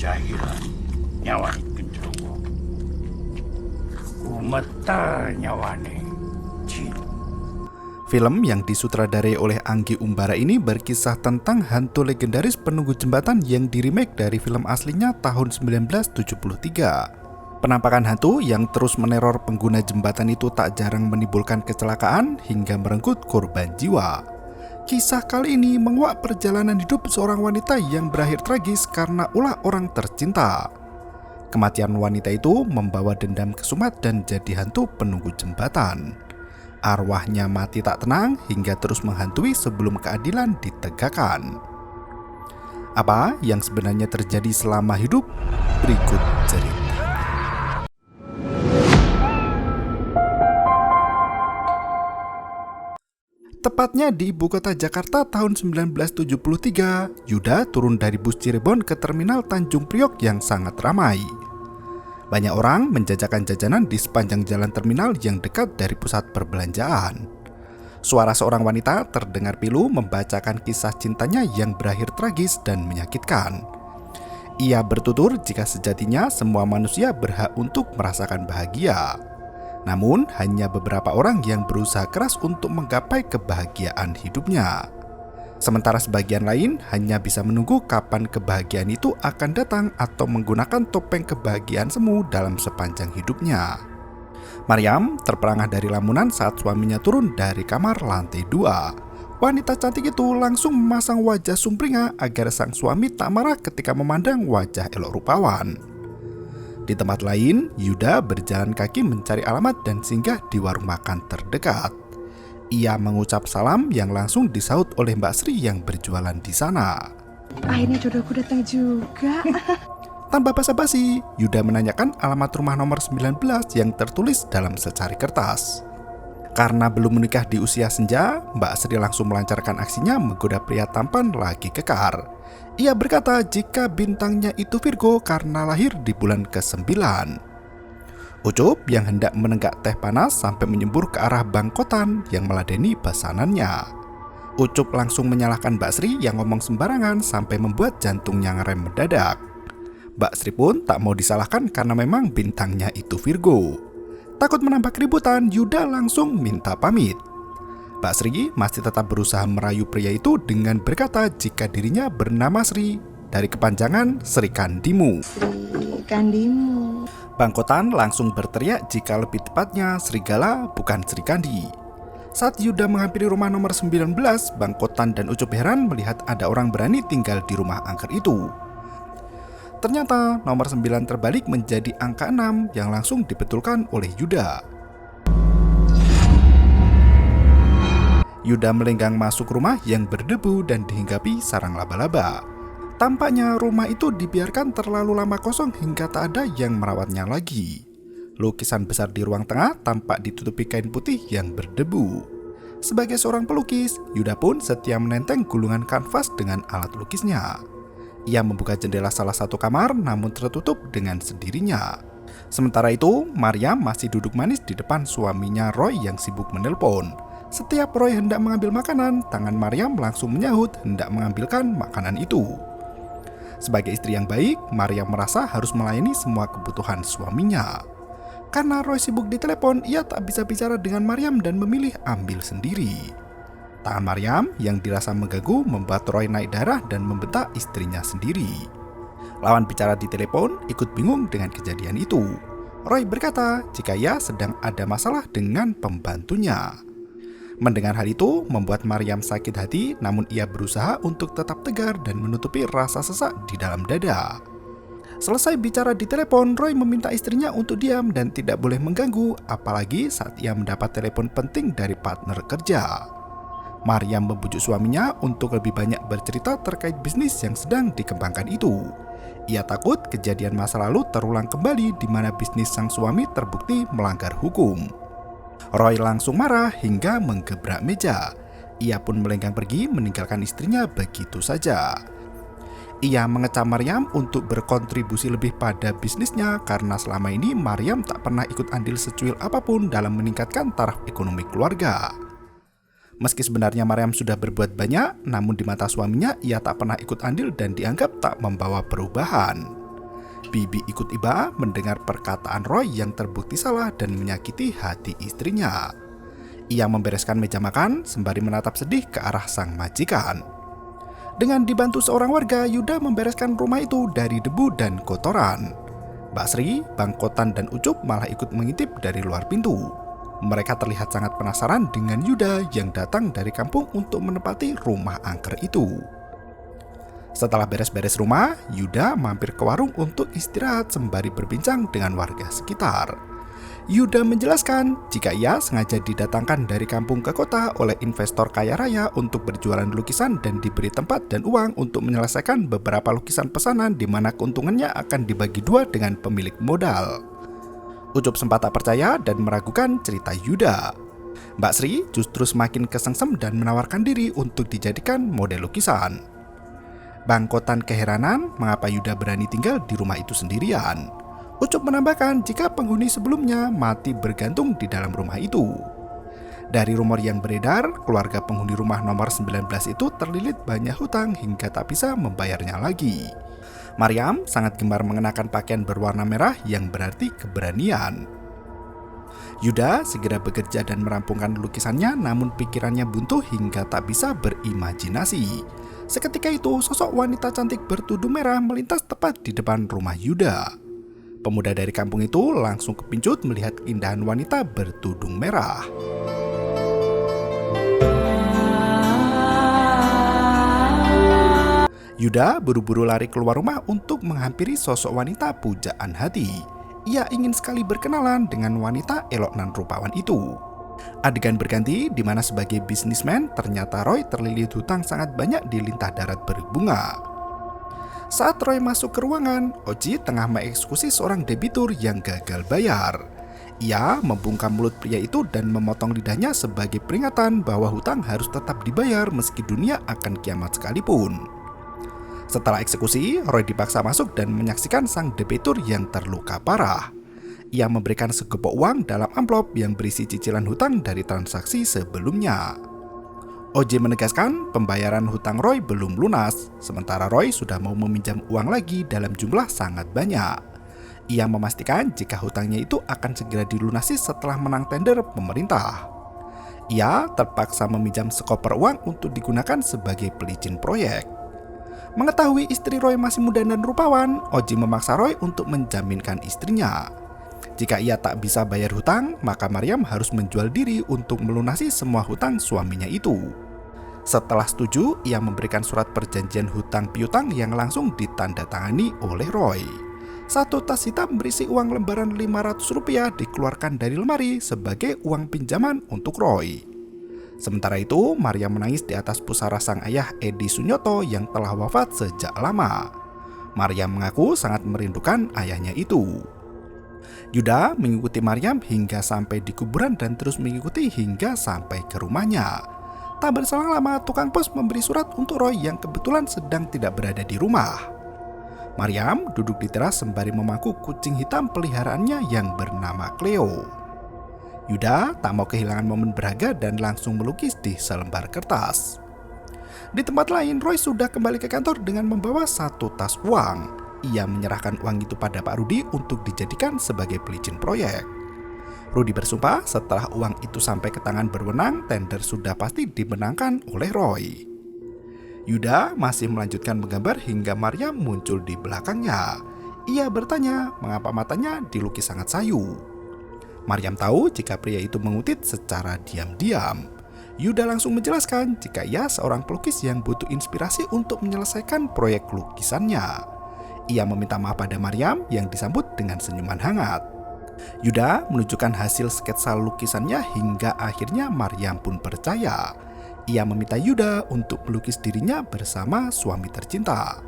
jahilan nyawani gendruwo. Umeta nyawane jin. Film yang disutradarai oleh Anggi Umbara ini berkisah tentang hantu legendaris penunggu jembatan yang diremake dari film aslinya tahun 1973. Penampakan hantu yang terus meneror pengguna jembatan itu tak jarang menimbulkan kecelakaan hingga merenggut korban jiwa. Kisah kali ini menguak perjalanan hidup seorang wanita yang berakhir tragis karena ulah orang tercinta. Kematian wanita itu membawa dendam kesumat dan jadi hantu penunggu jembatan. Arwahnya mati tak tenang hingga terus menghantui sebelum keadilan ditegakkan. Apa yang sebenarnya terjadi selama hidup? Berikut cerita. Tepatnya di ibu kota Jakarta tahun 1973, Yuda turun dari bus Cirebon ke terminal Tanjung Priok yang sangat ramai. Banyak orang menjajakan jajanan di sepanjang jalan terminal yang dekat dari pusat perbelanjaan. Suara seorang wanita terdengar pilu membacakan kisah cintanya yang berakhir tragis dan menyakitkan. Ia bertutur jika sejatinya semua manusia berhak untuk merasakan bahagia. Namun, hanya beberapa orang yang berusaha keras untuk menggapai kebahagiaan hidupnya. Sementara sebagian lain hanya bisa menunggu kapan kebahagiaan itu akan datang atau menggunakan topeng kebahagiaan semu dalam sepanjang hidupnya. Maryam terperangah dari lamunan saat suaminya turun dari kamar lantai 2. Wanita cantik itu langsung memasang wajah sumringah agar sang suami tak marah ketika memandang wajah elok rupawan. Di tempat lain, Yuda berjalan kaki mencari alamat dan singgah di warung makan terdekat. Ia mengucap salam yang langsung disaut oleh Mbak Sri yang berjualan di sana. Akhirnya jodohku datang juga. Tanpa basa-basi, Yuda menanyakan alamat rumah nomor 19 yang tertulis dalam secari kertas. Karena belum menikah di usia senja, Mbak Sri langsung melancarkan aksinya menggoda pria tampan lagi kekar. Ia berkata jika bintangnya itu Virgo karena lahir di bulan ke-9. Ucup yang hendak menenggak teh panas sampai menyembur ke arah bangkotan yang meladeni pesanannya. Ucup langsung menyalahkan Mbak Sri yang ngomong sembarangan sampai membuat jantungnya ngerem mendadak. Mbak Sri pun tak mau disalahkan karena memang bintangnya itu Virgo. Takut menambah keributan, Yuda langsung minta pamit. Mbak Sri masih tetap berusaha merayu pria itu dengan berkata jika dirinya bernama Sri dari kepanjangan Sri Kandimu. Sri Kandimu. Bangkotan langsung berteriak jika lebih tepatnya Serigala bukan Sri Kandi. Saat Yuda menghampiri rumah nomor 19, Bangkotan dan Ucup heran melihat ada orang berani tinggal di rumah angker itu. Ternyata nomor 9 terbalik menjadi angka 6 yang langsung dibetulkan oleh Yuda. Yuda melenggang masuk rumah yang berdebu dan dihinggapi sarang laba-laba. Tampaknya rumah itu dibiarkan terlalu lama kosong hingga tak ada yang merawatnya lagi. Lukisan besar di ruang tengah tampak ditutupi kain putih yang berdebu. Sebagai seorang pelukis, Yuda pun setia menenteng gulungan kanvas dengan alat lukisnya. Ia membuka jendela salah satu kamar namun tertutup dengan sendirinya. Sementara itu, Maryam masih duduk manis di depan suaminya Roy yang sibuk menelpon. Setiap Roy hendak mengambil makanan, tangan Maryam langsung menyahut hendak mengambilkan makanan itu. Sebagai istri yang baik, Maryam merasa harus melayani semua kebutuhan suaminya. Karena Roy sibuk di telepon, ia tak bisa bicara dengan Maryam dan memilih ambil sendiri. Tangan Maryam yang dirasa mengganggu membuat Roy naik darah dan membentak istrinya sendiri. Lawan bicara di telepon ikut bingung dengan kejadian itu. Roy berkata jika ia sedang ada masalah dengan pembantunya. Mendengar hal itu membuat Maryam sakit hati, namun ia berusaha untuk tetap tegar dan menutupi rasa sesak di dalam dada. Selesai bicara di telepon, Roy meminta istrinya untuk diam dan tidak boleh mengganggu, apalagi saat ia mendapat telepon penting dari partner kerja. Maryam membujuk suaminya untuk lebih banyak bercerita terkait bisnis yang sedang dikembangkan itu. Ia takut kejadian masa lalu terulang kembali di mana bisnis sang suami terbukti melanggar hukum. Roy langsung marah hingga menggebrak meja. Ia pun melenggang pergi meninggalkan istrinya begitu saja. Ia mengecam Maryam untuk berkontribusi lebih pada bisnisnya karena selama ini Maryam tak pernah ikut andil secuil apapun dalam meningkatkan taraf ekonomi keluarga. Meski sebenarnya Maryam sudah berbuat banyak, namun di mata suaminya ia tak pernah ikut andil dan dianggap tak membawa perubahan. Bibi ikut iba mendengar perkataan Roy yang terbukti salah dan menyakiti hati istrinya. Ia membereskan meja makan sembari menatap sedih ke arah sang majikan. Dengan dibantu seorang warga, Yuda membereskan rumah itu dari debu dan kotoran. Mbak Sri, Bang Kotan, dan Ucup malah ikut mengintip dari luar pintu. Mereka terlihat sangat penasaran dengan Yuda yang datang dari kampung untuk menempati rumah angker itu. Setelah beres-beres rumah, Yuda mampir ke warung untuk istirahat sembari berbincang dengan warga sekitar. Yuda menjelaskan jika ia sengaja didatangkan dari kampung ke kota oleh investor kaya raya untuk berjualan lukisan dan diberi tempat dan uang untuk menyelesaikan beberapa lukisan pesanan di mana keuntungannya akan dibagi dua dengan pemilik modal. Ucup sempat tak percaya dan meragukan cerita Yuda. Mbak Sri justru semakin kesengsem dan menawarkan diri untuk dijadikan model lukisan. Bang Kotan keheranan mengapa Yuda berani tinggal di rumah itu sendirian. Ucup menambahkan jika penghuni sebelumnya mati bergantung di dalam rumah itu. Dari rumor yang beredar, keluarga penghuni rumah nomor 19 itu terlilit banyak hutang hingga tak bisa membayarnya lagi. Maryam sangat gemar mengenakan pakaian berwarna merah yang berarti keberanian. Yuda segera bekerja dan merampungkan lukisannya, namun pikirannya buntu hingga tak bisa berimajinasi. Seketika itu, sosok wanita cantik bertudung merah melintas tepat di depan rumah Yuda. Pemuda dari kampung itu langsung kepincut melihat keindahan wanita bertudung merah. Yuda buru-buru lari keluar rumah untuk menghampiri sosok wanita pujaan hati. Ia ingin sekali berkenalan dengan wanita elok nan rupawan itu. Adegan berganti di mana sebagai bisnismen ternyata Roy terlilit hutang sangat banyak di lintah darat berbunga. Saat Roy masuk ke ruangan, Oji tengah mengeksekusi seorang debitur yang gagal bayar. Ia membungkam mulut pria itu dan memotong lidahnya sebagai peringatan bahwa hutang harus tetap dibayar meski dunia akan kiamat sekalipun. Setelah eksekusi, Roy dipaksa masuk dan menyaksikan sang debitur yang terluka parah. Ia memberikan segepok uang dalam amplop yang berisi cicilan hutang dari transaksi sebelumnya. OJ menegaskan pembayaran hutang Roy belum lunas, sementara Roy sudah mau meminjam uang lagi dalam jumlah sangat banyak. Ia memastikan jika hutangnya itu akan segera dilunasi setelah menang tender pemerintah. Ia terpaksa meminjam sekoper uang untuk digunakan sebagai pelicin proyek. Mengetahui istri Roy masih muda dan rupawan, OJ memaksa Roy untuk menjaminkan istrinya. Jika ia tak bisa bayar hutang, maka Maryam harus menjual diri untuk melunasi semua hutang suaminya itu. Setelah setuju, ia memberikan surat perjanjian hutang piutang yang langsung ditandatangani oleh Roy. Satu tas hitam berisi uang lembaran Rp500 dikeluarkan dari lemari sebagai uang pinjaman untuk Roy. Sementara itu, Maryam menangis di atas pusara sang ayah Edi Sunyoto yang telah wafat sejak lama. Maryam mengaku sangat merindukan ayahnya itu. Yuda mengikuti Maryam hingga sampai di kuburan dan terus mengikuti hingga sampai ke rumahnya. Tak berselang lama, tukang pos memberi surat untuk Roy yang kebetulan sedang tidak berada di rumah. Maryam duduk di teras sembari memangku kucing hitam peliharaannya yang bernama Cleo. Yuda tak mau kehilangan momen berharga dan langsung melukis di selembar kertas. Di tempat lain, Roy sudah kembali ke kantor dengan membawa satu tas uang. Ia menyerahkan uang itu pada Pak Rudi untuk dijadikan sebagai pelicin proyek. Rudi bersumpah setelah uang itu sampai ke tangan berwenang, tender sudah pasti dimenangkan oleh Roy. Yuda masih melanjutkan menggambar hingga Maryam muncul di belakangnya. Ia bertanya mengapa matanya dilukis sangat sayu. Maryam tahu jika pria itu mengutit secara diam-diam. Yuda langsung menjelaskan jika ia seorang pelukis yang butuh inspirasi untuk menyelesaikan proyek lukisannya. Ia meminta maaf pada Maryam yang disambut dengan senyuman hangat. Yuda menunjukkan hasil sketsa lukisannya hingga akhirnya Maryam pun percaya. Ia meminta Yuda untuk melukis dirinya bersama suami tercinta.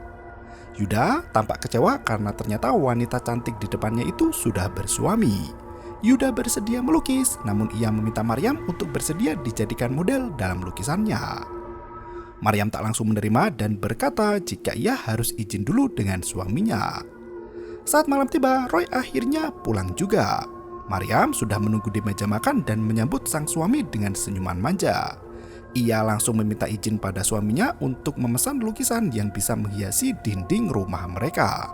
Yuda tampak kecewa karena ternyata wanita cantik di depannya itu sudah bersuami. Yuda bersedia melukis, namun ia meminta Maryam untuk bersedia dijadikan model dalam lukisannya. Maryam tak langsung menerima dan berkata jika ia harus izin dulu dengan suaminya. Saat malam tiba, Roy akhirnya pulang juga. Maryam sudah menunggu di meja makan dan menyambut sang suami dengan senyuman manja. Ia langsung meminta izin pada suaminya untuk memesan lukisan yang bisa menghiasi dinding rumah mereka.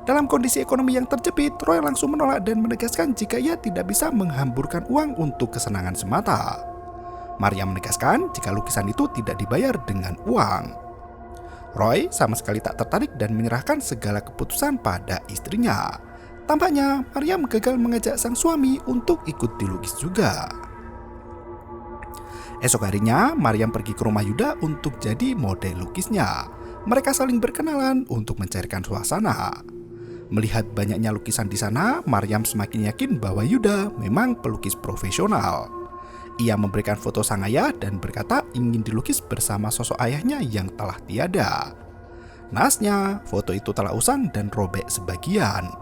Dalam kondisi ekonomi yang terjepit, Roy langsung menolak dan menegaskan jika ia tidak bisa menghamburkan uang untuk kesenangan semata. Maryam menegaskan jika lukisan itu tidak dibayar dengan uang. Roy sama sekali tak tertarik dan menyerahkan segala keputusan pada istrinya. Tampaknya Maryam gagal mengajak sang suami untuk ikut dilukis juga. Esok harinya, Maryam pergi ke rumah Yuda untuk jadi model lukisnya. Mereka saling berkenalan untuk mencairkan suasana. Melihat banyaknya lukisan di sana, Maryam semakin yakin bahwa Yuda memang pelukis profesional. Ia memberikan foto sang ayah dan berkata ingin dilukis bersama sosok ayahnya yang telah tiada. Naasnya, foto itu telah usang dan robek sebagian.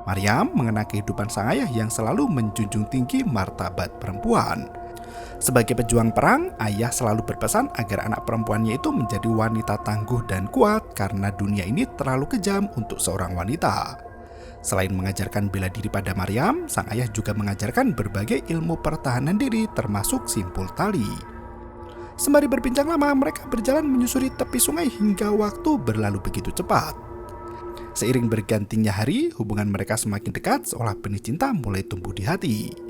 Maryam mengenang kehidupan sang ayah yang selalu menjunjung tinggi martabat perempuan. Sebagai pejuang perang, ayah selalu berpesan agar anak perempuannya itu menjadi wanita tangguh dan kuat karena dunia ini terlalu kejam untuk seorang wanita. Selain mengajarkan bela diri pada Maryam, sang ayah juga mengajarkan berbagai ilmu pertahanan diri termasuk simpul tali. Sembari berbincang lama, mereka berjalan menyusuri tepi sungai hingga waktu berlalu begitu cepat. Seiring bergantinya hari, hubungan mereka semakin dekat seolah benih cinta mulai tumbuh di hati.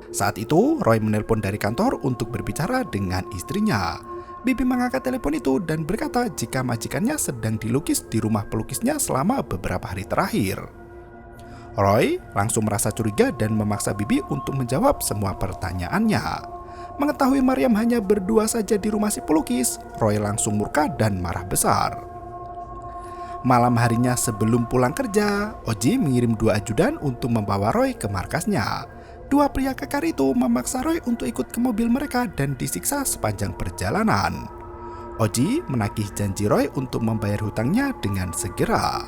Saat itu, Roy menelpon dari kantor untuk berbicara dengan istrinya. Bibi mengangkat telepon itu dan berkata jika majikannya sedang dilukis di rumah pelukisnya selama beberapa hari terakhir. Roy langsung merasa curiga dan memaksa Bibi untuk menjawab semua pertanyaannya. Mengetahui Maryam hanya berdua saja di rumah si pelukis, Roy langsung murka dan marah besar. Malam harinya sebelum pulang kerja, Oji mengirim 2 ajudan untuk membawa Roy ke markasnya. 2 pria kekar itu memaksa Roy untuk ikut ke mobil mereka dan disiksa sepanjang perjalanan. Oji menagih janji Roy untuk membayar hutangnya dengan segera.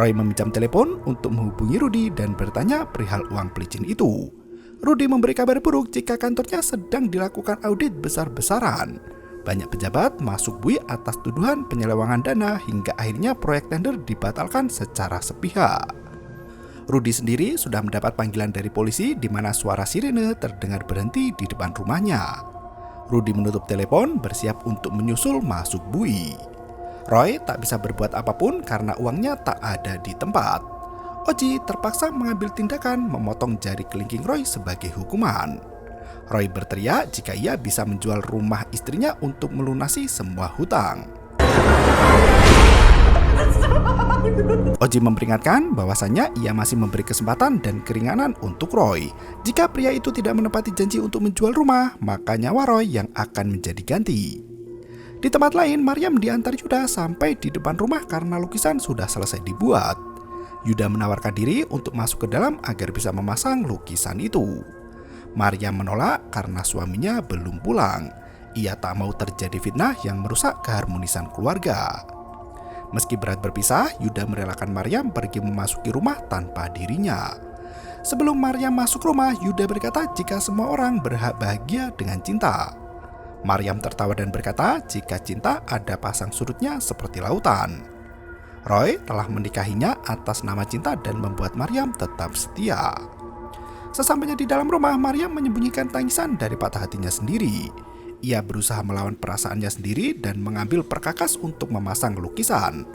Roy meminjam telepon untuk menghubungi Rudy dan bertanya perihal uang pelicin itu. Rudy memberi kabar buruk jika kantornya sedang dilakukan audit besar-besaran. Banyak pejabat masuk bui atas tuduhan penyelewengan dana hingga akhirnya proyek tender dibatalkan secara sepihak. Rudy sendiri sudah mendapat panggilan dari polisi di mana suara sirene terdengar berhenti di depan rumahnya. Rudy menutup telepon bersiap untuk menyusul masuk bui. Roy tak bisa berbuat apapun karena uangnya tak ada di tempat. Oji terpaksa mengambil tindakan memotong jari kelingking Roy sebagai hukuman. Roy berteriak jika ia bisa menjual rumah istrinya untuk melunasi semua hutang. Oji memperingatkan bahwasannya ia masih memberi kesempatan dan keringanan untuk Roy. Jika pria itu tidak menepati janji untuk menjual rumah, maka nyawa Roy yang akan menjadi ganti. Di tempat lain, Maryam diantar Yuda sampai di depan rumah karena lukisan sudah selesai dibuat. Yuda menawarkan diri untuk masuk ke dalam agar bisa memasang lukisan itu. Maryam menolak karena suaminya belum pulang. Ia tak mau terjadi fitnah yang merusak keharmonisan keluarga. Meski berat berpisah, Yuda merelakan Maryam pergi memasuki rumah tanpa dirinya. Sebelum Maryam masuk rumah, Yuda berkata jika semua orang berhak bahagia dengan cinta. Maryam tertawa dan berkata jika cinta ada pasang surutnya seperti lautan. Roy telah menikahinya atas nama cinta dan membuat Maryam tetap setia. Sesampainya di dalam rumah, Maryam menyembunyikan tangisan dari patah hatinya sendiri. Ia berusaha melawan perasaannya sendiri dan mengambil perkakas untuk memasang lukisan.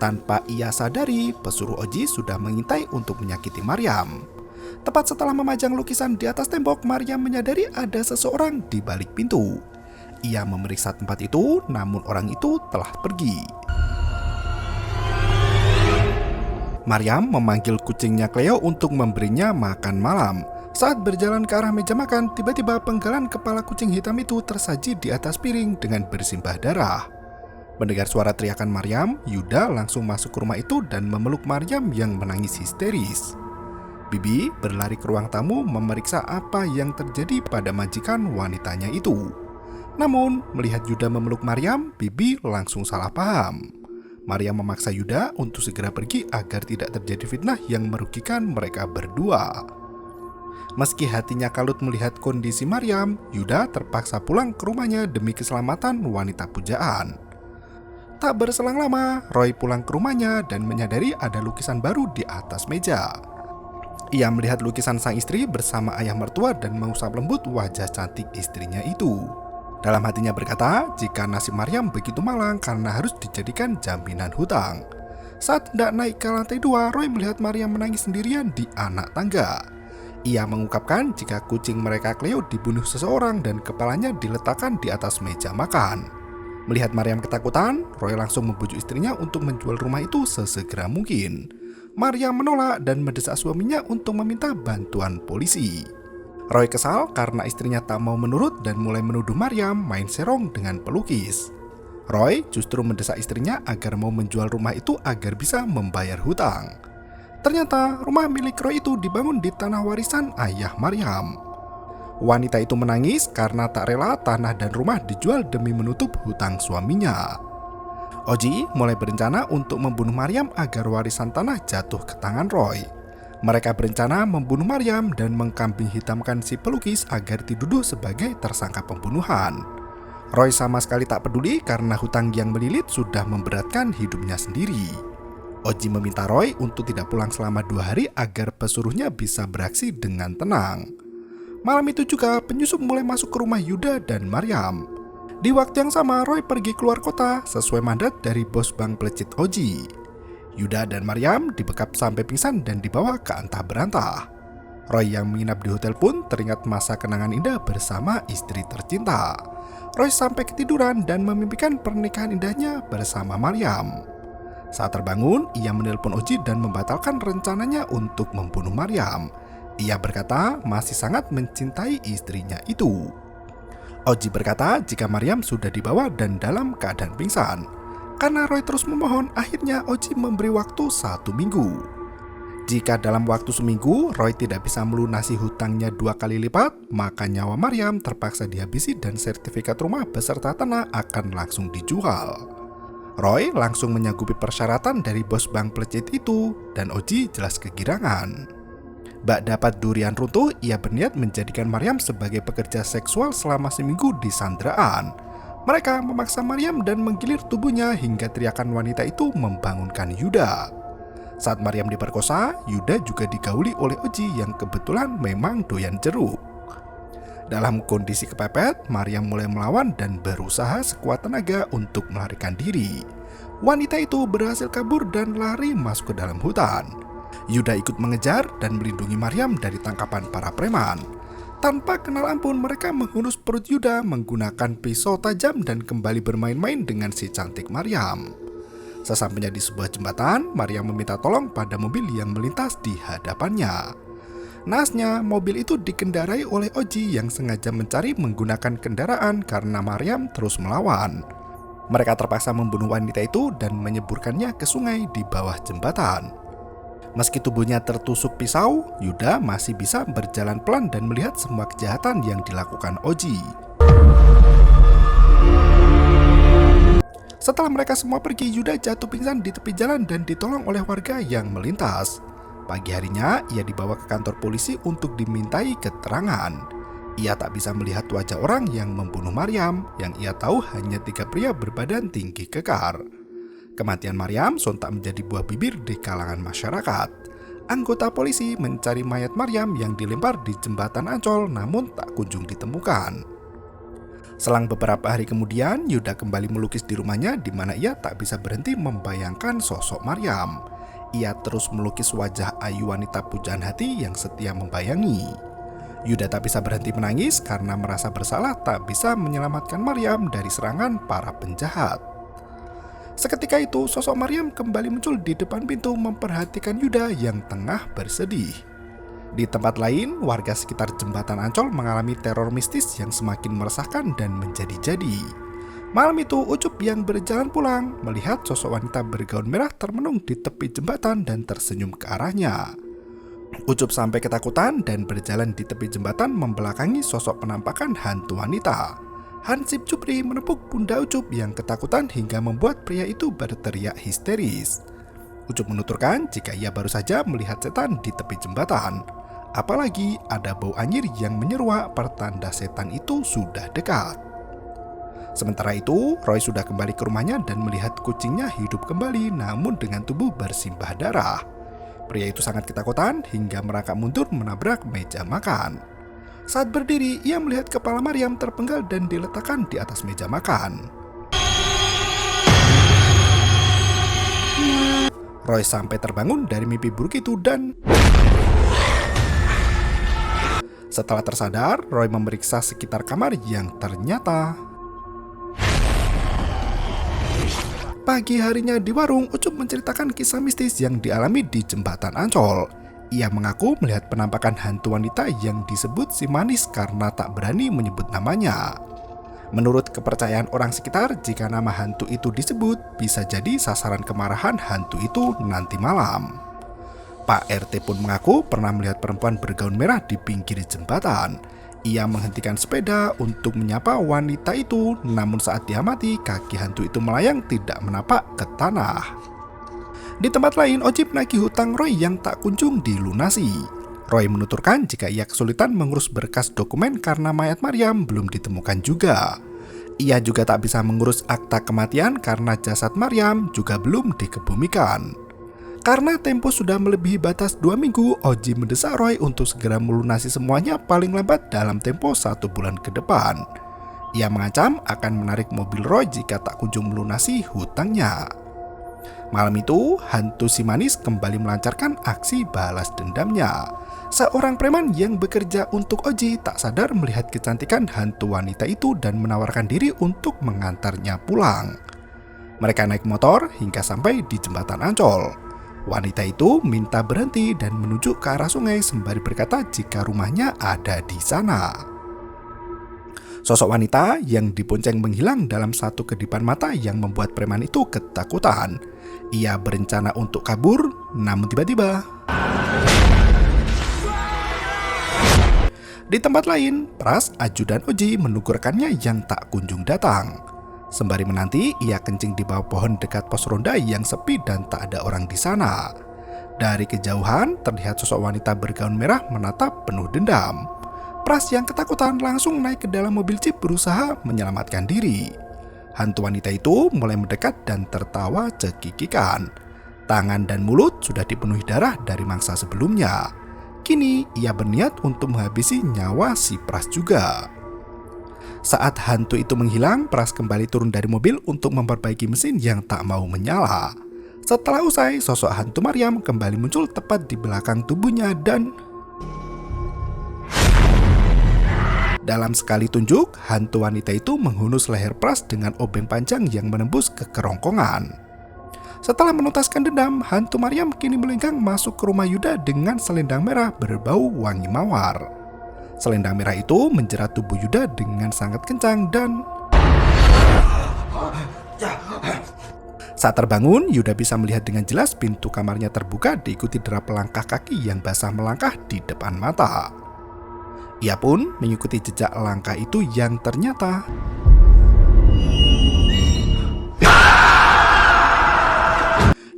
Tanpa ia sadari, pesuruh Oji sudah mengintai untuk menyakiti Maryam. Tepat setelah memajang lukisan di atas tembok, Maryam menyadari ada seseorang di balik pintu. Ia memeriksa tempat itu, namun orang itu telah pergi. Maryam memanggil kucingnya Cleo untuk memberinya makan malam. Saat berjalan ke arah meja makan, tiba-tiba penggalan kepala kucing hitam itu tersaji di atas piring dengan bersimbah darah. Mendengar suara teriakan Maryam, Yuda langsung masuk ke rumah itu dan memeluk Maryam yang menangis histeris. Bibi berlari ke ruang tamu memeriksa apa yang terjadi pada majikan wanitanya itu. Namun, melihat Yuda memeluk Maryam, Bibi langsung salah paham. Maryam memaksa Yuda untuk segera pergi agar tidak terjadi fitnah yang merugikan mereka berdua. Meski hatinya kalut melihat kondisi Maryam, Yuda terpaksa pulang ke rumahnya demi keselamatan wanita pujaan. Tak berselang lama, Roy pulang ke rumahnya dan menyadari ada lukisan baru di atas meja. Ia melihat lukisan sang istri bersama ayah mertua dan mengusap lembut wajah cantik istrinya itu. Dalam hatinya berkata, jika nasib Maryam begitu malang karena harus dijadikan jaminan hutang. Saat hendak naik ke lantai 2, Roy melihat Mariam menangis sendirian di anak tangga. Ia mengungkapkan jika kucing mereka Cleo dibunuh seseorang dan kepalanya diletakkan di atas meja makan. Melihat Mariam ketakutan, Roy langsung membujuk istrinya untuk menjual rumah itu sesegera mungkin. Mariam menolak dan mendesak suaminya untuk meminta bantuan polisi. Roy kesal karena istrinya tak mau menurut dan mulai menuduh Mariam main serong dengan pelukis. Roy justru mendesak istrinya agar mau menjual rumah itu agar bisa membayar hutang. Ternyata rumah milik Roy itu dibangun di tanah warisan ayah Mariam. Wanita itu menangis karena tak rela tanah dan rumah dijual demi menutup hutang suaminya. Oji mulai berencana untuk membunuh Mariam agar warisan tanah jatuh ke tangan Roy. Mereka berencana membunuh Mariam dan mengkambing hitamkan si pelukis agar dituduh sebagai tersangka pembunuhan. Roy sama sekali tak peduli karena hutang yang melilit sudah memberatkan hidupnya sendiri. Oji meminta Roy untuk tidak pulang selama 2 hari agar pesuruhnya bisa beraksi dengan tenang. Malam itu juga penyusup mulai masuk ke rumah Yuda dan Mariam. Di waktu yang sama Roy pergi keluar kota sesuai mandat dari bos bank pelecit Oji. Yuda dan Mariam dibekap sampai pingsan dan dibawa ke antah berantah. Roy yang menginap di hotel pun teringat masa kenangan indah bersama istri tercinta. Roy sampai ketiduran dan memimpikan pernikahan indahnya bersama Mariam. Saat terbangun, ia menelpon Oji dan membatalkan rencananya untuk membunuh Mariam. Ia berkata masih sangat mencintai istrinya itu. Oji berkata jika Mariam sudah dibawa dan dalam keadaan pingsan. Karena Roy terus memohon, akhirnya Oji memberi waktu 1 minggu. Jika dalam waktu seminggu Roy tidak bisa melunasi hutangnya 2 kali lipat, maka nyawa Mariam terpaksa dihabisi dan sertifikat rumah beserta tanah akan langsung dijual. Roy langsung menyanggupi persyaratan dari bos bank pelecit itu dan Oji jelas kegirangan. Bak dapat durian runtuh, ia berniat menjadikan Mariam sebagai pekerja seksual selama seminggu di sandraan. Mereka memaksa Mariam dan menggilir tubuhnya hingga teriakan wanita itu membangunkan Yuda. Saat Mariam diperkosa, Yuda juga digauli oleh Oji yang kebetulan memang doyan jeruk. Dalam kondisi kepepet, Mariam mulai melawan dan berusaha sekuat tenaga untuk melarikan diri. Wanita itu berhasil kabur dan lari masuk ke dalam hutan. Yuda ikut mengejar dan melindungi Mariam dari tangkapan para preman. Tanpa kenal ampun, mereka menghunus perut Yuda menggunakan pisau tajam dan kembali bermain-main dengan si cantik Mariam. Sesampainya di sebuah jembatan, Mariam meminta tolong pada mobil yang melintas di hadapannya. Naasnya, mobil itu dikendarai oleh Oji yang sengaja mencari menggunakan kendaraan karena Mariam terus melawan. Mereka terpaksa membunuh wanita itu dan menyeburkannya ke sungai di bawah jembatan. Meski tubuhnya tertusuk pisau, Yuda masih bisa berjalan pelan dan melihat semua kejahatan yang dilakukan Oji. Setelah mereka semua pergi, Yuda jatuh pingsan di tepi jalan dan ditolong oleh warga yang melintas. Pagi harinya, ia dibawa ke kantor polisi untuk dimintai keterangan. Ia tak bisa melihat wajah orang yang membunuh Mariam, yang ia tahu hanya 3 pria berbadan tinggi kekar. Kematian Mariam sontak menjadi buah bibir di kalangan masyarakat. Anggota polisi mencari mayat Mariam yang dilempar di jembatan Ancol namun tak kunjung ditemukan. Selang beberapa hari kemudian, Yuda kembali melukis di rumahnya di mana ia tak bisa berhenti membayangkan sosok Mariam. Ia terus melukis wajah ayu wanita pujaan hati yang setia membayangi. Yuda tak bisa berhenti menangis karena merasa bersalah tak bisa menyelamatkan Mariam dari serangan para penjahat. Seketika itu, sosok Mariam kembali muncul di depan pintu memperhatikan Yuda yang tengah bersedih. Di tempat lain, warga sekitar jembatan Ancol mengalami teror mistis yang semakin meresahkan dan menjadi-jadi. Malam itu, Ucup yang berjalan pulang melihat sosok wanita bergaun merah termenung di tepi jembatan dan tersenyum ke arahnya. Ucup sampai ketakutan dan berjalan di tepi jembatan membelakangi sosok penampakan hantu wanita. Hansip Jupri menepuk pundak Ucup yang ketakutan hingga membuat pria itu berteriak histeris. Ucup menuturkan jika ia baru saja melihat setan di tepi jembatan. Apalagi ada bau anyir yang menyeruak pertanda setan itu sudah dekat. Sementara itu, Roy sudah kembali ke rumahnya dan melihat kucingnya hidup kembali namun dengan tubuh bersimbah darah. Pria itu sangat ketakutan hingga merangkak mundur menabrak meja makan. Saat berdiri, ia melihat kepala Mariam terpenggal dan diletakkan di atas meja makan. Roy sampai terbangun dari mimpi buruk itu dan setelah tersadar, Roy memeriksa sekitar kamar yang ternyata pagi harinya di warung, Ucup menceritakan kisah mistis yang dialami di jembatan Ancol. Ia mengaku melihat penampakan hantu wanita yang disebut si manis karena tak berani menyebut namanya. Menurut kepercayaan orang sekitar, jika nama hantu itu disebut, bisa jadi sasaran kemarahan hantu itu nanti malam. Pak RT pun mengaku pernah melihat perempuan bergaun merah di pinggir jembatan. Ia menghentikan sepeda untuk menyapa wanita itu, namun saat diamati, kaki hantu itu melayang tidak menapak ke tanah. Di tempat lain, Oji menagih hutang Roy yang tak kunjung dilunasi. Roy menuturkan jika ia kesulitan mengurus berkas dokumen karena mayat Maryam belum ditemukan juga. Ia juga tak bisa mengurus akta kematian karena jasad Maryam juga belum dikebumikan. Karena tempo sudah melebihi batas 2 minggu, Oji mendesak Roy untuk segera melunasi semuanya paling lambat dalam tempo 1 bulan ke depan. Ia mengancam akan menarik mobil Roy jika tak kunjung melunasi hutangnya. Malam itu, hantu si manis kembali melancarkan aksi balas dendamnya. Seorang preman yang bekerja untuk Oji tak sadar melihat kecantikan hantu wanita itu dan menawarkan diri untuk mengantarnya pulang. Mereka naik motor hingga sampai di jembatan Ancol. Wanita itu minta berhenti dan menuju ke arah sungai sembari berkata jika rumahnya ada di sana. Sosok wanita yang dibonceng menghilang dalam satu kedipan mata yang membuat preman itu ketakutan. Ia berencana untuk kabur, namun tiba-tiba di tempat lain, Pras, ajudan Oji menugurkannya yang tak kunjung datang. Sembari menanti, ia kencing di bawah pohon dekat pos ronda yang sepi dan tak ada orang di sana. Dari kejauhan, terlihat sosok wanita bergaun merah menatap penuh dendam. Pras yang ketakutan langsung naik ke dalam mobil jeep berusaha menyelamatkan diri. Hantu wanita itu mulai mendekat dan tertawa cekikikan. Tangan dan mulut sudah dipenuhi darah dari mangsa sebelumnya. Kini, ia berniat untuk menghabisi nyawa si Pras juga. Saat hantu itu menghilang, Pras kembali turun dari mobil untuk memperbaiki mesin yang tak mau menyala. Setelah usai, sosok hantu Maryam kembali muncul tepat di belakang tubuhnya dan dalam sekali tunjuk, hantu wanita itu menghunus leher Pras dengan obeng panjang yang menembus ke kerongkongan. Setelah menuntaskan dendam, hantu Maryam kini melenggang masuk ke rumah Yuda dengan selendang merah berbau wangi mawar. Selendang merah itu menjerat tubuh Yuda dengan sangat kencang dan saat terbangun, Yuda bisa melihat dengan jelas pintu kamarnya terbuka diikuti derap langkah kaki yang basah melangkah di depan mata. Ia pun mengikuti jejak langkah itu yang ternyata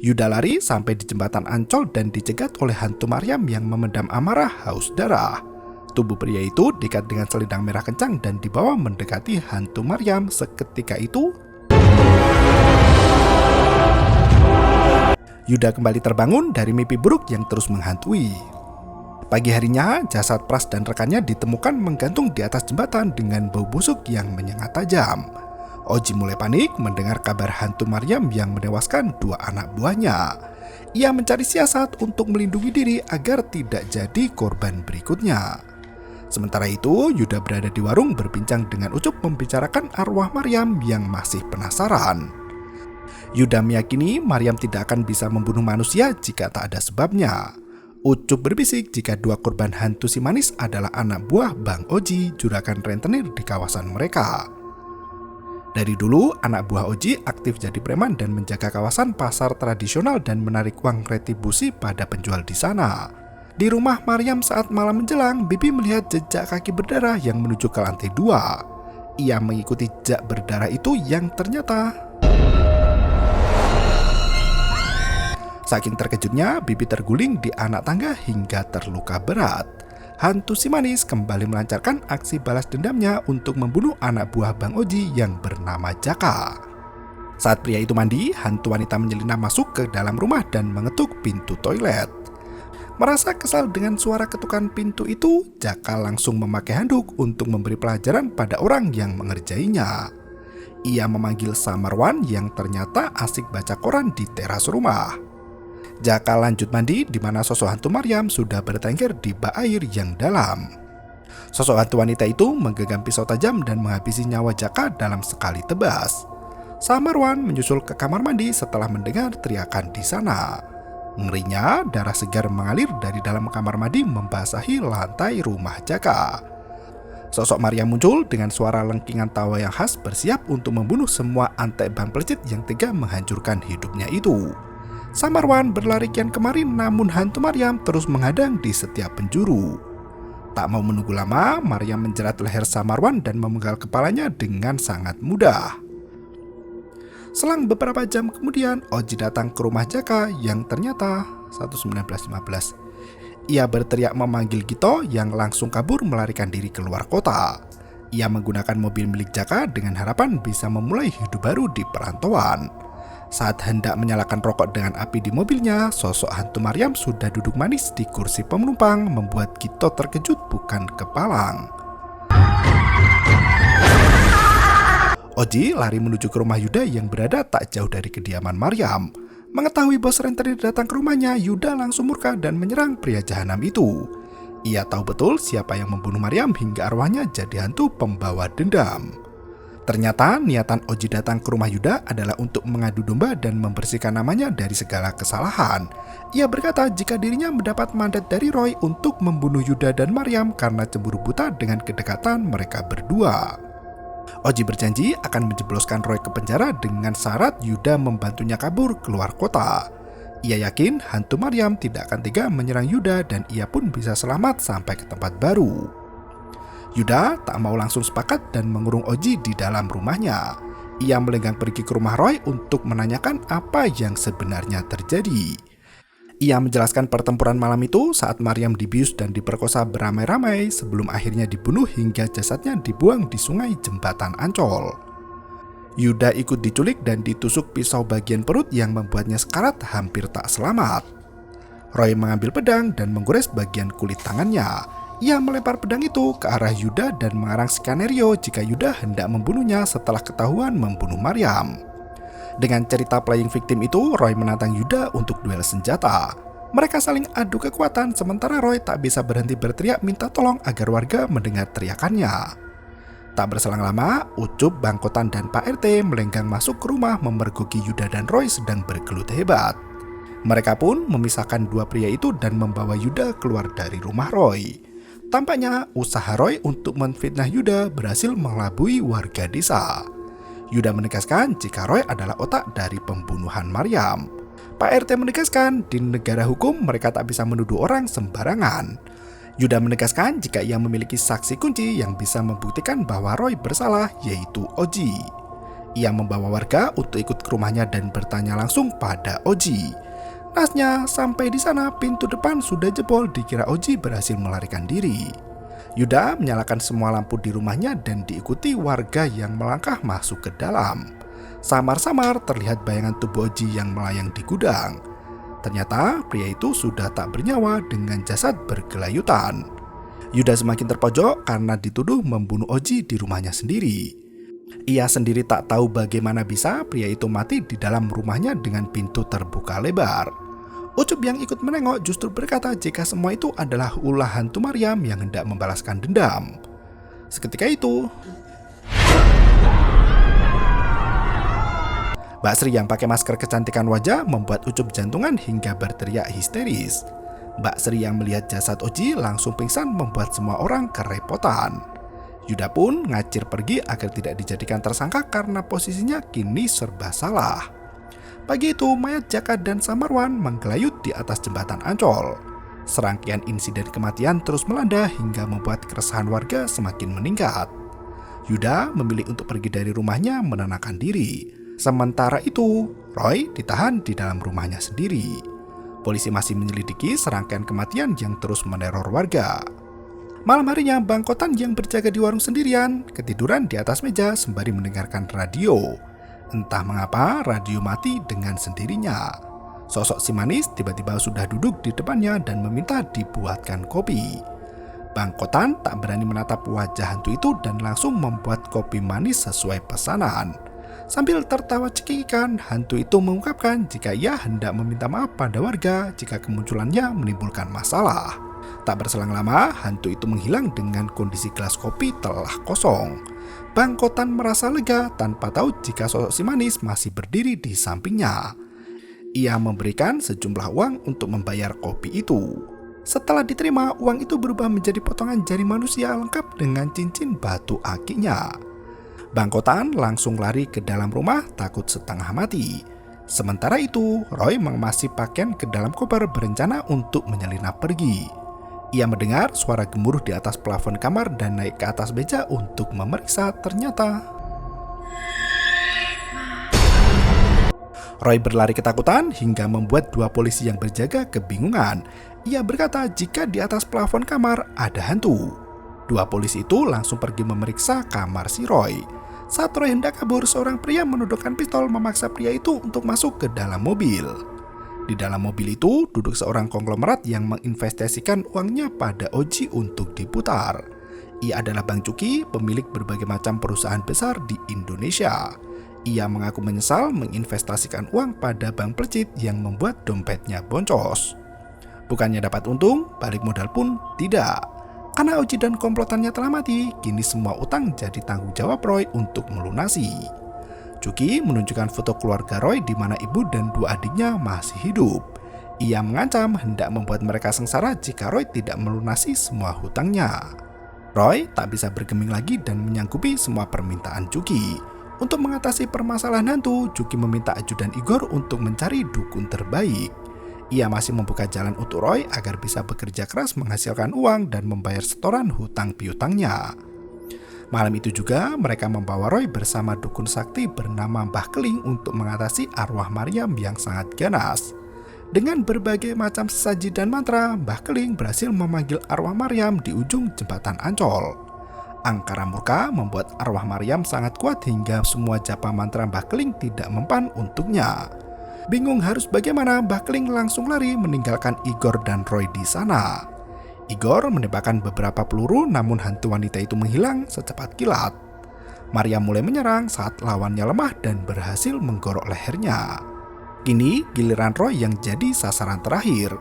Yuda lari sampai di jembatan Ancol dan dicegat oleh hantu Maryam yang memendam amarah haus darah. Tubuh pria itu diikat dengan selendang merah kencang dan dibawa mendekati hantu Maryam. Seketika itu, Yuda kembali terbangun dari mimpi buruk yang terus menghantui. Pagi harinya, jasad Pras dan rekannya ditemukan menggantung di atas jembatan dengan bau busuk yang menyengat tajam. Oji mulai panik mendengar kabar hantu Maryam yang menewaskan 2 anak buahnya. Ia mencari siasat untuk melindungi diri agar tidak jadi korban berikutnya. Sementara itu, Yuda berada di warung berbincang dengan Ucup membicarakan arwah Maryam yang masih penasaran. Yuda meyakini Maryam tidak akan bisa membunuh manusia jika tak ada sebabnya. Ucup berbisik jika 2 korban hantu si manis adalah anak buah Bang Oji, juragan rentenir di kawasan mereka. Dari dulu, anak buah Oji aktif jadi preman dan menjaga kawasan pasar tradisional dan menarik uang retribusi pada penjual di sana. Di rumah Maryam saat malam menjelang, Bibi melihat jejak kaki berdarah yang menuju ke lantai 2. Ia mengikuti jejak berdarah itu yang ternyata saking terkejutnya, Bibi terguling di anak tangga hingga terluka berat. Hantu si manis kembali melancarkan aksi balas dendamnya untuk membunuh anak buah Bang Oji yang bernama Jaka. Saat pria itu mandi, hantu wanita menyelinap masuk ke dalam rumah dan mengetuk pintu toilet. Merasa kesal dengan suara ketukan pintu itu, Jaka langsung memakai handuk untuk memberi pelajaran pada orang yang mengerjainya. Ia memanggil Samarwan yang ternyata asik baca koran di teras rumah. Jaka lanjut mandi di mana sosok hantu Maryam sudah bertengger di bak air yang dalam. Sosok hantu wanita itu menggenggam pisau tajam dan menghabisi nyawa Jaka dalam sekali tebas. Samarwan menyusul ke kamar mandi setelah mendengar teriakan di sana. Ngerinya, darah segar mengalir dari dalam kamar mandi membasahi lantai rumah Jaka. Sosok Maryam muncul dengan suara lengkingan tawa yang khas bersiap untuk membunuh semua antek bang pelecit yang tega menghancurkan hidupnya itu. Samarwan berlari kian kemarin namun hantu Maryam terus menghadang di setiap penjuru. Tak mau menunggu lama, Maryam menjerat leher Samarwan dan memenggal kepalanya dengan sangat mudah. Selang beberapa jam kemudian, Oji datang ke rumah Jaka yang ternyata 1915. Ia berteriak memanggil Gito yang langsung kabur melarikan diri keluar kota. Ia menggunakan mobil milik Jaka dengan harapan bisa memulai hidup baru di perantauan. Saat hendak menyalakan rokok dengan api di mobilnya, sosok hantu Maryam sudah duduk manis di kursi penumpang membuat Gito terkejut bukan kepalang. Oji lari menuju ke rumah Yuda yang berada tak jauh dari kediaman Maryam. Mengetahui bos rentenir datang ke rumahnya, Yuda langsung murka dan menyerang pria jahanam itu. Ia tahu betul siapa yang membunuh Maryam hingga arwahnya jadi hantu pembawa dendam. Ternyata niatan Oji datang ke rumah Yuda adalah untuk mengadu domba dan membersihkan namanya dari segala kesalahan. Ia berkata jika dirinya mendapat mandat dari Roy untuk membunuh Yuda dan Maryam karena cemburu buta dengan kedekatan mereka berdua. Oji berjanji akan menjebloskan Roy ke penjara dengan syarat Yuda membantunya kabur keluar kota. Ia yakin hantu Maryam tidak akan tega menyerang Yuda dan ia pun bisa selamat sampai ke tempat baru. Yuda tak mau langsung sepakat dan mengurung Oji di dalam rumahnya. Ia melenggang pergi ke rumah Roy untuk menanyakan apa yang sebenarnya terjadi. Ia menjelaskan pertempuran malam itu saat Maryam dibius dan diperkosa beramai-ramai sebelum akhirnya dibunuh hingga jasadnya dibuang di sungai Jembatan Ancol. Yuda ikut diculik dan ditusuk pisau bagian perut yang membuatnya sekarat hampir tak selamat. Roy mengambil pedang dan menggores bagian kulit tangannya. Ia melempar pedang itu ke arah Yuda dan mengarang skenario jika Yuda hendak membunuhnya setelah ketahuan membunuh Maryam. Dengan cerita playing victim itu, Roy menantang Yuda untuk duel senjata. Mereka saling adu kekuatan sementara Roy tak bisa berhenti berteriak minta tolong agar warga mendengar teriakannya. Tak berselang lama, Ucup, Bangkotan, dan Pak RT melenggang masuk ke rumah memergoki Yuda dan Roy sedang bergelut hebat. Mereka pun memisahkan dua pria itu dan membawa Yuda keluar dari rumah Roy. Tampaknya usaha Roy untuk menfitnah Yuda berhasil mengelabui warga desa. Yuda menegaskan jika Roy adalah otak dari pembunuhan Maryam. Pak RT menegaskan di negara hukum mereka tak bisa menuduh orang sembarangan. Yuda menegaskan jika ia memiliki saksi kunci yang bisa membuktikan bahwa Roy bersalah, yaitu Oji. Ia membawa warga untuk ikut ke rumahnya dan bertanya langsung pada Oji. Nasnya sampai di sana pintu depan sudah jebol, dikira Oji berhasil melarikan diri. Yuda menyalakan semua lampu di rumahnya dan diikuti warga yang melangkah masuk ke dalam. Samar-samar terlihat bayangan tubuh Oji yang melayang di gudang. Ternyata pria itu sudah tak bernyawa dengan jasad bergelayutan. Yuda semakin terpojok karena dituduh membunuh Oji di rumahnya sendiri. Ia sendiri tak tahu bagaimana bisa pria itu mati di dalam rumahnya dengan pintu terbuka lebar. Ucup yang ikut menengok justru berkata jika semua itu adalah ulah hantu Maryam yang hendak membalaskan dendam. Seketika itu, Mbak Sri yang pakai masker kecantikan wajah membuat Ucup jantungan hingga berteriak histeris. Mbak Sri yang melihat jasad Oji langsung pingsan membuat semua orang kerepotan. Yuda pun ngacir pergi agar tidak dijadikan tersangka karena posisinya kini serba salah. Pagi itu, mayat Jaka dan Samarwan menggelayut di atas jembatan Ancol. Serangkaian insiden kematian terus melanda hingga membuat keresahan warga semakin meningkat. Yuda memilih untuk pergi dari rumahnya menenangkan diri. Sementara itu, Roy ditahan di dalam rumahnya sendiri. Polisi masih menyelidiki serangkaian kematian yang terus meneror warga. Malam harinya, Bangkotan yang berjaga di warung sendirian ketiduran di atas meja sembari mendengarkan radio. Entah mengapa radio mati dengan sendirinya. Sosok si manis tiba-tiba sudah duduk di depannya dan meminta dibuatkan kopi. Bangkotan tak berani menatap wajah hantu itu dan langsung membuat kopi manis sesuai pesanan. Sambil tertawa cekikikan, hantu itu mengungkapkan jika ia hendak meminta maaf pada warga jika kemunculannya menimbulkan masalah. Tak berselang lama, hantu itu menghilang dengan kondisi gelas kopi telah kosong. Bang Kotan merasa lega tanpa tahu jika sosok si manis masih berdiri di sampingnya. Ia memberikan sejumlah uang untuk membayar kopi itu. Setelah diterima, uang itu berubah menjadi potongan jari manusia lengkap dengan cincin batu akinya. Bang Kotan langsung lari ke dalam rumah takut setengah mati. Sementara itu, Roy mengemasi pakaian ke dalam koper berencana untuk menyelinap pergi. Ia mendengar suara gemuruh di atas plafon kamar dan naik ke atas meja untuk memeriksa. Ternyata Roy berlari ketakutan hingga membuat dua polisi yang berjaga kebingungan. Ia berkata jika di atas plafon kamar ada hantu. Dua polisi itu langsung pergi memeriksa kamar si Roy. Saat Roy hendak kabur, seorang pria menodongkan pistol memaksa pria itu untuk masuk ke dalam mobil. Di dalam mobil itu duduk seorang konglomerat yang menginvestasikan uangnya pada Oji untuk diputar. Ia adalah Bang Cuki, pemilik berbagai macam perusahaan besar di Indonesia. Ia mengaku menyesal menginvestasikan uang pada bank pelcit yang membuat dompetnya boncos. Bukannya dapat untung, balik modal pun tidak. Karena Oji dan komplotannya telah mati, kini semua utang jadi tanggung jawab Roy untuk melunasi. Cuki menunjukkan foto keluarga Roy di mana ibu dan dua adiknya masih hidup. Ia mengancam hendak membuat mereka sengsara jika Roy tidak melunasi semua hutangnya. Roy tak bisa bergeming lagi dan menyanggupi semua permintaan Cuki. Untuk mengatasi permasalahan hantu, Cuki meminta ajudan Igor untuk mencari dukun terbaik. Ia masih membuka jalan untuk Roy agar bisa bekerja keras menghasilkan uang dan membayar setoran hutang piutangnya. Malam itu juga mereka membawa Roy bersama dukun sakti bernama Mbah Keling untuk mengatasi arwah Maryam yang sangat ganas. Dengan berbagai macam sesaji dan mantra, Mbah Keling berhasil memanggil arwah Maryam di ujung jembatan Ancol. Angkara murka membuat arwah Maryam sangat kuat hingga semua japa mantra Mbah Keling tidak mempan untuknya. Bingung harus bagaimana, Mbah Keling langsung lari meninggalkan Igor dan Roy di sana. Igor menembakkan beberapa peluru namun hantu wanita itu menghilang secepat kilat. Maryam mulai menyerang saat lawannya lemah dan berhasil menggorok lehernya. Kini giliran Roy yang jadi sasaran terakhir.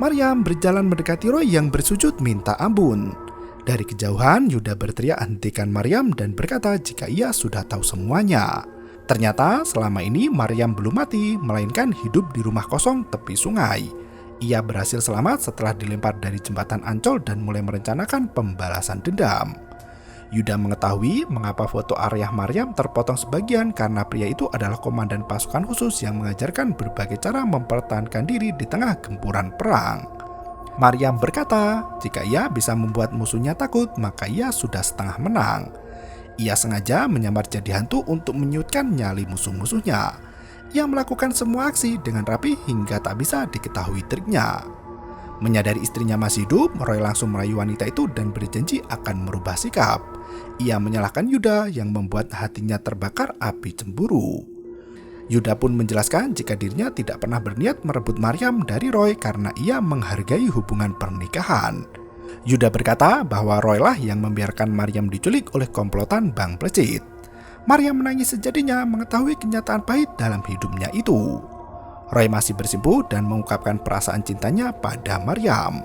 Maryam berjalan mendekati Roy yang bersujud minta ampun. Dari kejauhan Yuda berteriak hentikan Maryam dan berkata jika ia sudah tahu semuanya. Ternyata selama ini Maryam belum mati, melainkan hidup di rumah kosong tepi sungai. Ia berhasil selamat setelah dilempar dari jembatan Ancol dan mulai merencanakan pembalasan dendam. Yuda mengetahui mengapa foto arwah Maryam terpotong sebagian karena pria itu adalah komandan pasukan khusus yang mengajarkan berbagai cara mempertahankan diri di tengah gempuran perang. Maryam berkata, jika ia bisa membuat musuhnya takut, maka ia sudah setengah menang. Ia sengaja menyamar jadi hantu untuk menyutkan nyali musuh-musuhnya. Ia melakukan semua aksi dengan rapi hingga tak bisa diketahui triknya. Menyadari istrinya masih hidup, Roy langsung merayu wanita itu dan berjanji akan merubah sikap. Ia menyalahkan Yuda yang membuat hatinya terbakar api cemburu. Yuda pun menjelaskan jika dirinya tidak pernah berniat merebut Maryam dari Roy karena ia menghargai hubungan pernikahan. Yuda berkata bahwa Roy lah yang membiarkan Maryam diculik oleh komplotan Bang Pelcit. Maryam menangis sejadinya mengetahui kenyataan pahit dalam hidupnya itu. Roy masih bersimpuh dan mengungkapkan perasaan cintanya pada Maryam.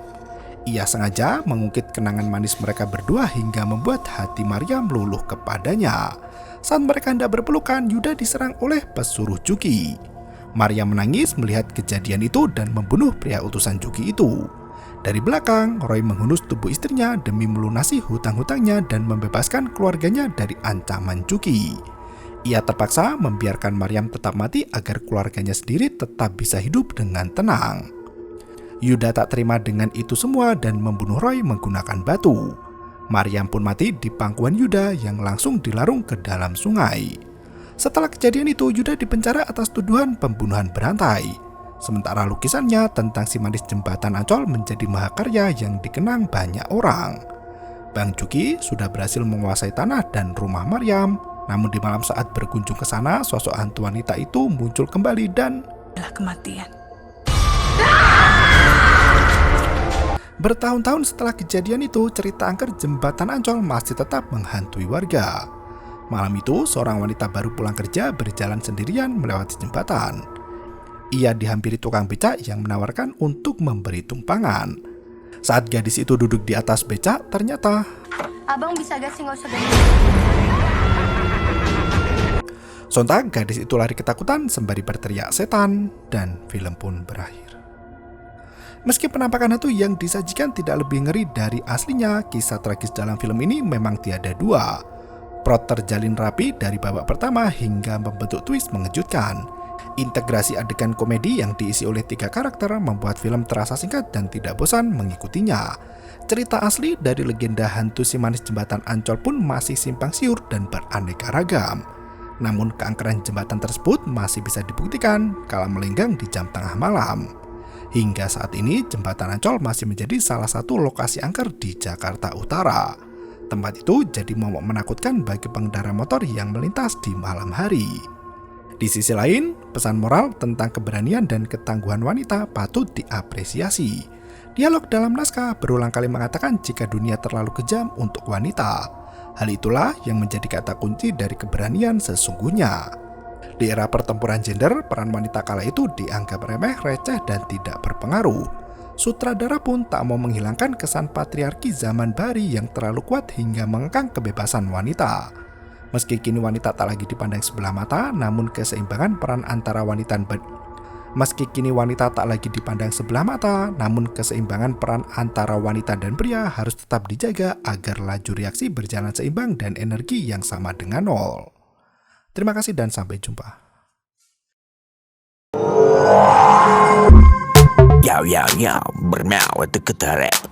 Ia sengaja mengungkit kenangan manis mereka berdua hingga membuat hati Maryam luluh kepadanya. Saat mereka hendak berpelukan, Yuda diserang oleh pesuruh Cuki. Maryam menangis melihat kejadian itu dan membunuh pria utusan Cuki itu. Dari belakang, Roy menghunus tubuh istrinya demi melunasi hutang-hutangnya dan membebaskan keluarganya dari ancaman Cuki. Ia terpaksa membiarkan Maryam tetap mati agar keluarganya sendiri tetap bisa hidup dengan tenang. Yuda tak terima dengan itu semua dan membunuh Roy menggunakan batu. Maryam pun mati di pangkuan Yuda yang langsung dilarung ke dalam sungai. Setelah kejadian itu, Yuda dipenjara atas tuduhan pembunuhan berantai. Sementara lukisannya tentang si manis jembatan Ancol menjadi mahakarya yang dikenang banyak orang. Bang Cuki sudah berhasil menguasai tanah dan rumah Maryam. Namun di malam saat berkunjung ke sana, sosok hantu wanita itu muncul kembali dan adalah kematian. Bertahun-tahun setelah kejadian itu, cerita angker jembatan Ancol masih tetap menghantui warga. Malam itu, seorang wanita baru pulang kerja berjalan sendirian melewati jembatan. Ia dihampiri tukang becak yang menawarkan untuk memberi tumpangan. Saat gadis itu duduk di atas becak, ternyata Abang bisa gak sih nggak usah gini? sontak gadis itu lari ketakutan sembari berteriak setan, dan film pun berakhir. Meski penampakan hantu yang disajikan tidak lebih ngeri dari aslinya, kisah tragis dalam film ini memang tiada dua. Plot terjalin rapi dari babak pertama hingga membentuk twist mengejutkan. Integrasi adegan komedi yang diisi oleh 3 karakter membuat film terasa singkat dan tidak bosan mengikutinya. Cerita asli dari legenda hantu si manis jembatan Ancol pun masih simpang siur dan beraneka ragam. Namun keangkeran jembatan tersebut masih bisa dibuktikan kala melenggang di jam tengah malam. Hingga saat ini jembatan Ancol masih menjadi salah satu lokasi angker di Jakarta Utara. Tempat itu jadi momok menakutkan bagi pengendara motor yang melintas di malam hari. Di sisi lain, pesan moral tentang keberanian dan ketangguhan wanita patut diapresiasi. Dialog dalam naskah berulang kali mengatakan jika dunia terlalu kejam untuk wanita. Hal itulah yang menjadi kata kunci dari keberanian sesungguhnya. Di era pertempuran gender, peran wanita kala itu dianggap remeh, receh, dan tidak berpengaruh. Sutradara pun tak mau menghilangkan kesan patriarki zaman Bari yang terlalu kuat hingga mengekang kebebasan wanita. Meski kini wanita tak lagi dipandang sebelah mata, namun keseimbangan peran antara wanita dan pria harus tetap dijaga agar laju reaksi berjalan seimbang dan energi yang sama dengan nol. Terima kasih dan sampai jumpa. Yo, bermau itu ketarik.